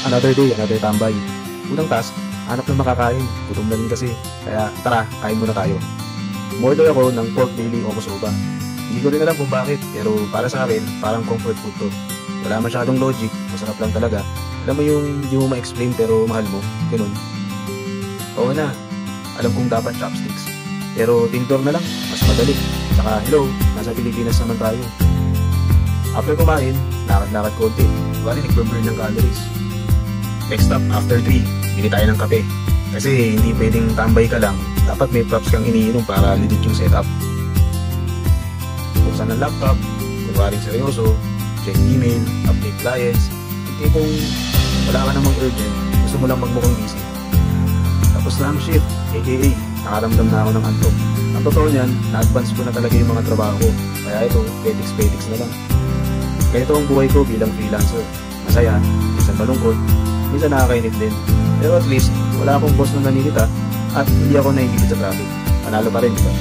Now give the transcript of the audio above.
Another day, another tambay. Unang task, hanap ng makakain. Gutom na rin kasi. Kaya tara, kain muna tayo. Umorder ako ng pork belly o kusoba. Hindi ko rin alam kung bakit, pero para sa akin, parang comfort food to. Wala masyadong logic, masarap lang talaga. Alam mo yung hindi mo ma-explain pero mahal mo, ganun. Oo na, alam kong dapat chopsticks. Pero tinidor na lang, mas madali. Saka hello, nasa Pilipinas naman tayo. After kumain, lakad-lakad konti. Bali nag-burn ng calories. Next stop, after 3, bili tayo ng kape. Kasi hindi pwedeng tambay ka lang, dapat may props kang iniinom para legit yung setup. Buksan ng laptop, kunwaring seryoso, check email, update clients, yung tipong wala ka namang urgent, gusto mo lang magmukhang busy. Tapos na ang shift, aka nakaramdam na ako ng antok. Ang totoo niyan, na-advance ko na talaga yung mga trabaho ko, kaya ito, petics na lang. Ganito ang buhay ko bilang freelancer. Masaya, minsan malungkot, minsan nakakainit din. Pero at least, wala akong boss na naninita at hindi ako nahihigit sa traffic. Panalo pa rin, diba?